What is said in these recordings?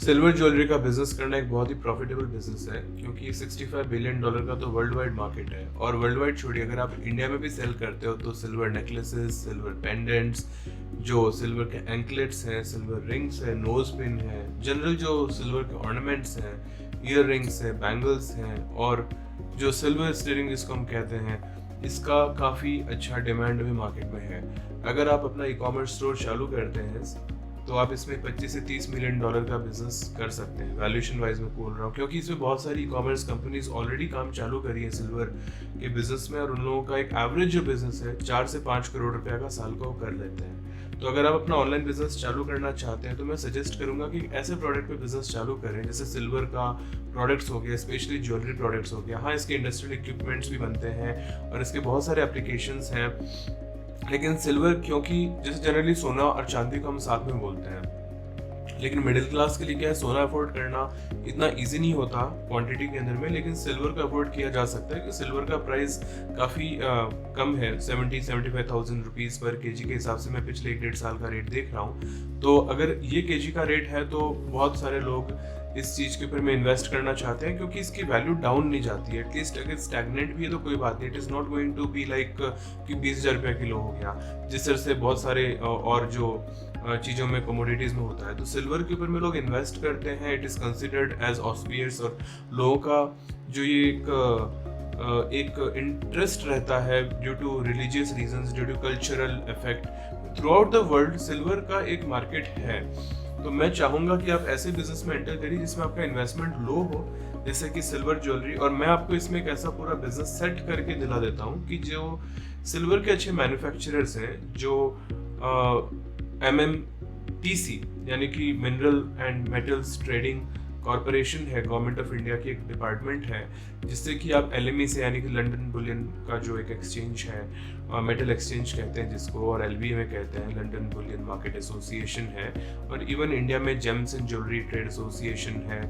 Silver jewellery का business करना एक बहुत ही प्रॉफिटेबल बिजनेस है, क्योंकि $65 बिलियन का तो वर्ल्ड वाइड मार्केट है। और वर्ल्ड वाइड छोड़िए, अगर आप इंडिया में भी सेल करते हो तो सिल्वर नेकलेसेस, सिल्वर पेंडेंट्स, जो सिल्वर के एंकलेट्स हैं, सिल्वर रिंग्स है, नोज पिन है, जनरल जो सिल्वर के ऑर्नामेंट्स हैं, ईयर रिंग्स है, बैंगल्स हैं, और जो सिल्वर स्टीयरिंग जिसको हम कहते हैं, इसका काफ़ी अच्छा डिमांड भी मार्केट में है। अगर आप अपना ई कॉमर्स स्टोर चालू करते हैं तो आप इसमें $25 से $30 मिलियन का बिजनेस कर सकते हैं। वैल्यूएशन वाइज मैं बोल रहा हूँ, क्योंकि इसमें बहुत सारी ई कॉमर्स कंपनीज ऑलरेडी काम चालू करी है सिल्वर के बिजनेस में, और उन लोगों का एक एवरेज जो बिजनेस है 4 से 5 करोड़ रुपए का साल का वो कर लेते हैं। तो अगर आप अपना ऑनलाइन बिजनेस चालू करना चाहते हैं तो मैं सजेस्ट करूंगा कि ऐसे प्रोडक्ट पे बिजनेस चालू करें, जैसे सिल्वर का प्रोडक्ट्स हो गया, स्पेशली ज्वेलरी प्रोडक्ट्स हो गया। हाँ, इसके इंडस्ट्रियल इक्विपमेंट्स भी बनते हैं और इसके बहुत सारे एप्लीकेशंस हैं, लेकिन सिल्वर, क्योंकि जैसे जनरली सोना और चांदी को हम साथ में बोलते हैं, लेकिन मिडिल क्लास के लिए क्या है, सोना अफोर्ड करना इतना इजी नहीं होता क्वांटिटी के अंदर में, लेकिन सिल्वर का अफोर्ड किया जा सकता है, कि सिल्वर का प्राइस काफ़ी कम है, 70-75,000 रुपीज़ पर केजी के हिसाब से मैं पिछले 1-1.5 साल का रेट देख रहा हूँ। तो अगर ये केजी का रेट है तो बहुत सारे लोग इस चीज़ के ऊपर में इन्वेस्ट करना चाहते हैं, क्योंकि इसकी वैल्यू डाउन नहीं जाती है। एटलीस्ट अगर स्टैग्नेंट भी है तो कोई बात नहीं, it is not going to be like कि 20,000 रुपये किलो हो गया, जिस तरह से बहुत सारे और जो चीज़ों में कमोडिटीज़ में होता है। तो सिल्वर के ऊपर में लोग इन्वेस्ट करते हैं, it is considered as auspicious, और लोगों का जो ये एक इंटरेस्ट रहता है due to religious reasons, due to cultural effect, throughout the world silver का एक मार्केट है। तो मैं चाहूँगा कि आप ऐसे बिजनेस में एंटर करिए जिसमें आपका इन्वेस्टमेंट लो हो, जैसे कि सिल्वर ज्वेलरी। और मैं आपको इसमें एक ऐसा पूरा बिजनेस सेट करके दिला देता हूँ कि जो सिल्वर के अच्छे मैन्युफैक्चरर्स हैं, जो MMTC यानी कि mineral and metals trading corporation है, गवर्नमेंट ऑफ इंडिया की एक डिपार्टमेंट है, जिससे कि आप LME से, यानी कि लंदन बुलियन का जो एक एक्सचेंज है, मेटल एक्सचेंज कहते हैं जिसको, और LBA में कहते हैं, लंदन बुलियन मार्केट एसोसिएशन है, और इवन इंडिया में James and jewellery trade association है।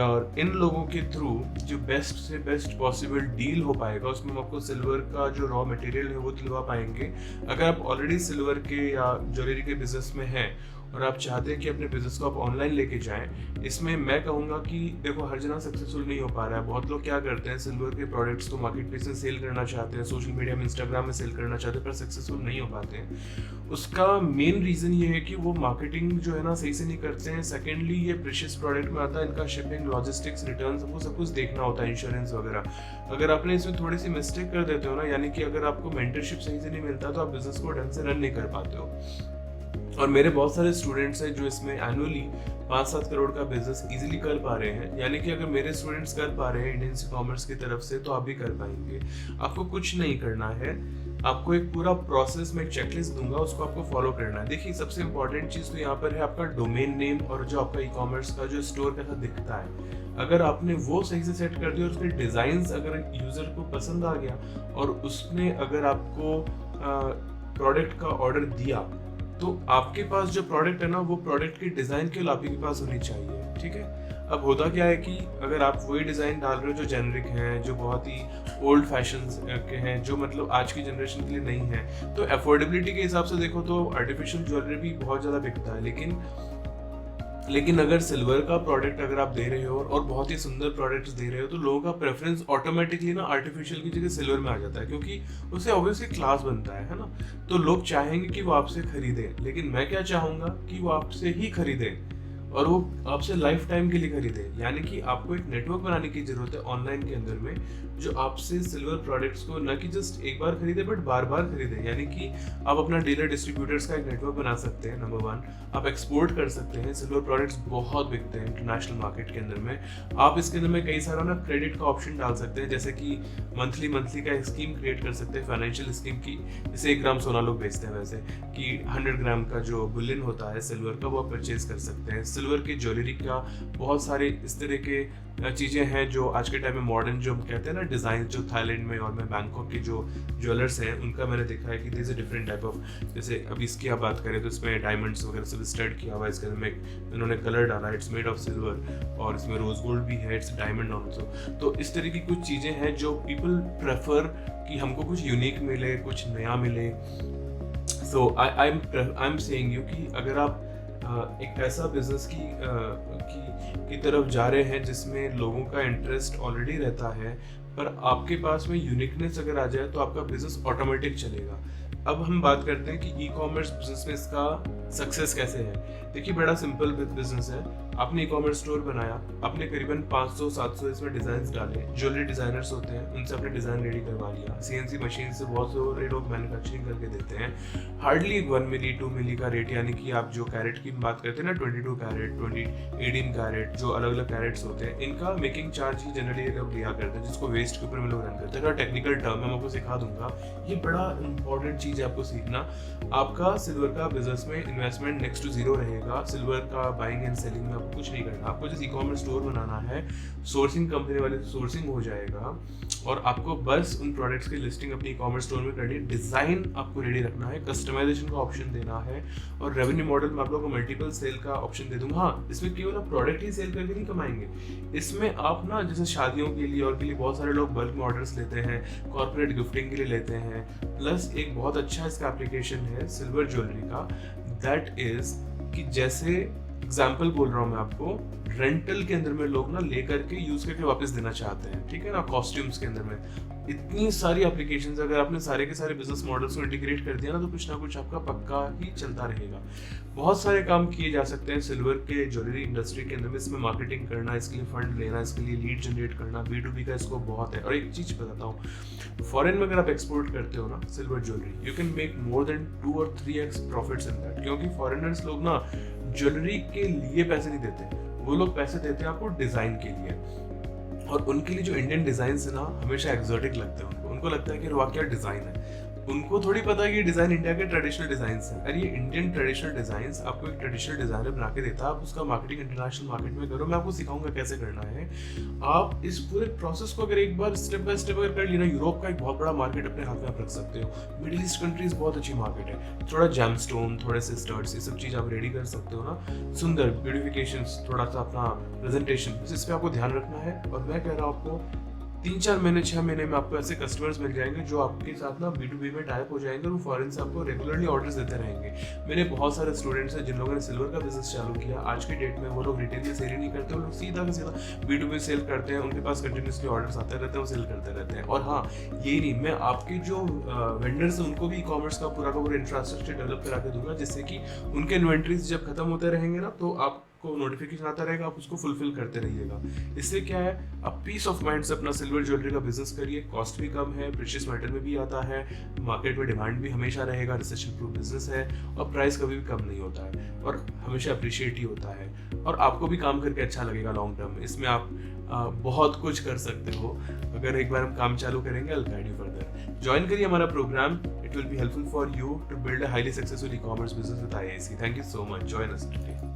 और इन लोगों के थ्रू जो बेस्ट से बेस्ट पॉसिबल डील हो पाएगा, उसमें हम आपको सिल्वर का जो रॉ मटेरियल है वो दिलवा पाएंगे। अगर आप ऑलरेडी सिल्वर के या ज्वेलरी के बिजनेस में हैं और आप चाहते हैं कि अपने बिजनेस को आप ऑनलाइन लेके जाएं, इसमें मैं कहूँगा कि देखो, हर जना सक्सेसफुल नहीं हो पा रहा है। बहुत लोग क्या करते हैं, सिल्वर के प्रोडक्ट्स को मार्केट प्लेस में सेल करना चाहते हैं, सोशल मीडिया में, इंस्टाग्राम में सेल करना चाहते हैं, पर सक्सेसफुल नहीं हो पाते हैं। उसका मेन रीज़न ये है कि वो मार्केटिंग जो है ना सही से नहीं करते हैं। सेकेंडली, ये प्रेशियस प्रोडक्ट में आता है, इनका शिपिंग, लॉजिस्टिक्स, रिटर्न, वो सब कुछ देखना होता है, इंश्योरेंस वगैरह। अगर आपने इसमें थोड़ी सी मिस्टेक कर देते हो ना, यानी कि अगर आपको मेंटरशिप सही से नहीं मिलता तो आप बिजनेस को ढंग से रन नहीं कर पाते हो। और मेरे बहुत सारे स्टूडेंट्स हैं जो इसमें एनुअली 5-7 करोड़ का बिजनेस इजीली कर पा रहे हैं। यानी कि अगर मेरे स्टूडेंट्स कर पा रहे हैं इंडियन कॉमर्स की तरफ से, तो आप भी कर पाएंगे। आपको कुछ नहीं करना है, आपको एक पूरा प्रोसेस में एक चेकलिस्ट दूंगा, उसको आपको फॉलो करना है। देखिए, सबसे इंपॉर्टेंट चीज़ तो यहाँ पर है आपका डोमेन नेम, और जो आपका ई कॉमर्स का जो स्टोर कैसा दिखता है। अगर आपने वो सही से सेट कर दिया और उसके डिज़ाइंस अगर यूज़र को पसंद आ गया, और उसने अगर आपको प्रोडक्ट का ऑर्डर दिया, तो आपके पास जो प्रोडक्ट है ना, वो प्रोडक्ट की डिज़ाइन केवल आप ही के पास होनी चाहिए। ठीक है, अब होता क्या है कि अगर आप वही डिज़ाइन डाल रहे हो जो जेनरिक हैं, जो बहुत ही ओल्ड फैशन के हैं, जो मतलब आज की जनरेशन के लिए नहीं है, तो अफोर्डेबिलिटी के हिसाब से देखो तो आर्टिफिशियल ज्वेलरी भी बहुत ज़्यादा बिकता है। लेकिन अगर सिल्वर का प्रोडक्ट अगर आप दे रहे हो और बहुत ही सुंदर प्रोडक्ट्स दे रहे हो, तो लोगों का प्रेफरेंस ऑटोमेटिकली ना आर्टिफिशियल की जगह सिल्वर में आ जाता है, क्योंकि उससे ऑब्वियसली क्लास बनता है ना। तो लोग चाहेंगे कि वो आपसे खरीदें, लेकिन मैं क्या चाहूँगा कि वो आपसे ही खरीदें, और वो आपसे लाइफ टाइम के लिए खरीदे। यानी कि आपको एक नेटवर्क बनाने की जरूरत है ऑनलाइन के अंदर में, जो आपसे सिल्वर प्रोडक्ट्स को न कि जस्ट एक बार खरीदे, बट बार बार खरीदे। यानी कि आप अपना डीलर डिस्ट्रीब्यूटर्स का एक नेटवर्क बना सकते हैं। नंबर 1, आप एक्सपोर्ट कर सकते हैं। सिल्वर प्रोडक्ट्स बहुत बिकते हैं इंटरनेशनल मार्केट के अंदर में। आप इसके अंदर में कई सारा ना क्रेडिट का ऑप्शन डाल सकते हैं, जैसे कि मंथली का एक स्कीम क्रिएट कर सकते हैं, फाइनेंशियल स्कीम की। जैसे 1 ग्राम सोना लोग बेचते हैं, वैसे कि 100 ग्राम का जो बुलियन होता है सिल्वर का, वो आप परचेज कर सकते हैं। सिल्वर की ज्वेलरी का बहुत सारे इस तरह के चीज़ें हैं जो आज के टाइम में मॉडर्न, जो हम कहते हैं ना डिज़ाइन, जो थाईलैंड में और मैं बैंकॉक के जो ज्वेलर्स हैं उनका मैंने देखा है कि this a different type of, जैसे अभी इसकी आप बात करें तो इसमें डायमंड्स वगैरह सब स्टड किया हुआ है, इसके अंदर में इन्होंने कलर डाला, इट्स मेड ऑफ सिल्वर, और इसमें रोज गोल्ड भी है, इट्स डायमंड ऑल्सो। तो इस तरह की कुछ चीज़ें हैं जो पीपल प्रेफर कि हमको कुछ यूनिक मिले, कुछ नया मिले। सो आई एम सेइंग यू कि अगर आप एक ऐसा बिजनेस की तरफ जा रहे हैं जिसमें लोगों का इंटरेस्ट ऑलरेडी रहता है, पर आपके पास में यूनिकनेस अगर आ जाए तो आपका बिजनेस ऑटोमेटिक चलेगा। अब हम बात करते हैं कि ई कॉमर्स बिजनेस में इसका सक्सेस कैसे है। देखिए, बड़ा सिंपल बिजनेस है। आपने ई कॉमर्स स्टोर बनाया, आपने करीबन 500-700 इसमें डिजाइन डाले, ज्वेलरी डिजाइनर्स होते हैं, उनसे अपने डिजाइन रेडी करवा लिया, सीएनसी मशीन से बहुत सारे लोग मैन्युफैक्चरिंग करके देते हैं। हार्डली 1 मिली 2 मिली का रेट, यानी कि आप जो कैरेट की बात करते हैं ना, 22 कैरेट, 18 कैरेट, जो अलग अलग कैरेट्स होते हैं, इनका मेकिंग चार्ज ही जनरली लोग लिया करते हैं, जिसको वेस्ट के ऊपर में लोग रन करते हैं। टेक्निकल टर्म मैं आपको सिखा दूंगा, ये बड़ा इंपॉर्टेंट चीज है आपको सीखना। आपका सिल्वर का बिजनेस में इन्वेस्टमेंट नेक्स्ट टू जीरो रहेगा। सिल्वर का बाइंग एंड सेलिंग में आपको कुछ नहीं करना, आपको जैसे ई कॉमर्स स्टोर बनाना है, सोर्सिंग कंपनी वाले सोर्सिंग हो जाएगा, और आपको बस उन प्रोडक्ट्स की लिस्टिंग अपनी ई कॉमर्स स्टोर में करनी है, डिजाइन आपको रेडी रखना है, कस्टमाइजेशन का ऑप्शन देना है, और रेवेन्यू मॉडल में आप लोगों को मल्टीपल सेल का ऑप्शन दे दूंगा। हाँ, इसमें केवल आप प्रोडक्ट ही सेल करके नहीं कमाएंगे, इसमें आप ना जैसे शादियों के लिए और के लिए बहुत सारे लोग बल्क में ऑर्डर्स लेते हैं, कॉर्पोरेट गिफ्टिंग के लिए लेते हैं। प्लस एक बहुत अच्छा इसका एप्लीकेशन है सिल्वर ज्वेलरी का, दैट इज कि जैसे एग्जाम्पल बोल रहा हूँ मैं आपको, रेंटल के अंदर में लोग ना लेकर के यूज करके वापस देना चाहते हैं, ठीक है ना, कॉस्ट्यूम्स के अंदर में इतनी सारी एप्लीकेशंस, अगर आपने सारे के सारे बिजनेस मॉडल्स को इंटीग्रेट कर दिया ना, तो कुछ ना कुछ आपका पक्का ही चलता रहेगा। बहुत सारे काम किए जा सकते हैं सिल्वर के ज्वेलरी इंडस्ट्री के अंदर में। इसमें मार्केटिंग करना, इसके लिए फंड लेना, इसके लिए लीड जनरेट करना, B2B का इसको बहुत है। और एक चीज बताता हूँ, फॉरेन में अगर आप एक्सपोर्ट करते हो ना silver jewellery, you can make more than 2 or 3x profits in that, क्योंकि फॉरेनर्स लोग ना ज्वेलरी के लिए पैसे नहीं देते, वो लोग पैसे देते हैं आपको डिजाइन के लिए। और उनके लिए जो इंडियन डिजाइन है ना, हमेशा एक्सोटिक लगते हैं उनको लगता है कि वाह क्या डिजाइन है। उनको थोड़ी पता है कि डिजाइन इंडिया के ट्रेडिशनल डिजाइन है। अरे ये इंडियन ट्रेडिशनल डिजाइन आपको एक ट्रेडिशनल डिजाइनर बना के देता है, आप उसका मार्केटिंग इंटरनेशनल मार्केट में करो। मैं आपको सिखाऊंगा कैसे करना है। आप इस पूरे प्रोसेस को अगर एक बार स्टेप बाय स्टेप अगर कर लिया ना, यूरोप का एक बहुत बड़ा मार्केट अपने हाथ में आप रख सकते हो। मिडिल ईस्ट कंट्रीज बहुत अच्छी मार्केट है। थोड़ा जैमस्टोन, थोड़े से स्टड्स, ये सब चीज आप रेडी कर सकते हो ना, सुंदर ब्यूटिफिकेशन, थोड़ा सा अपना प्रेजेंटेशन, इस पे आपको ध्यान रखना है। और मैं कह रहा हूँ आपको 3-4 महीने 6 महीने में आपको ऐसे कस्टमर्स मिल जाएंगे जो आपके साथ ना B2B में टाइप हो जाएंगे, और वो फॉरेन से आपको रेगुलरली ऑर्डर्स देते रहेंगे। मेरे बहुत सारे स्टूडेंट्स हैं जिन लोगों ने सिल्वर का बिजनेस चालू किया, आज की डेट में वो लोग रिटेल में सेल ही नहीं करते, वो लोग सीधा का सीधा B2B सेल करते हैं। उनके पास कंटिन्यूसली ऑर्डर्स आते रहते हैं, वो सेल करते रहते हैं। और हाँ, यही नहीं, मैं आपके जो वेंडर्स हैं उनको भी ई कॉमर्स का पूरा इंफ्रास्ट्रक्चर डेवलप करा के दूंगा, जिससे कि उनके इन्वेंट्रीज जब खत्म होते रहेंगे ना, तो आप को नोटिफिकेशन आता रहेगा, आप उसको फुलफिल करते रहिएगा। इससे क्या है, आप पीस ऑफ माइंड से अपना सिल्वर ज्वेलरी का बिजनेस करिए। कॉस्ट भी कम है, प्रेशियस मेटल में भी आता है, मार्केट में डिमांड भी हमेशा रहेगा, रिसेशन प्रूफ बिजनेस है, और प्राइस कभी भी कम नहीं होता है, और हमेशा अप्रिशिएट ही होता है, और आपको भी काम करके अच्छा लगेगा लॉन्ग टर्म में। इसमें आप बहुत कुछ कर सकते हो अगर एक बार हम काम चालू करेंगे। I'll guide you further. Join करिए हमारा programme, it will be helpful for you to build a highly successful e-commerce business with IIC. Thank you so much. Join us today.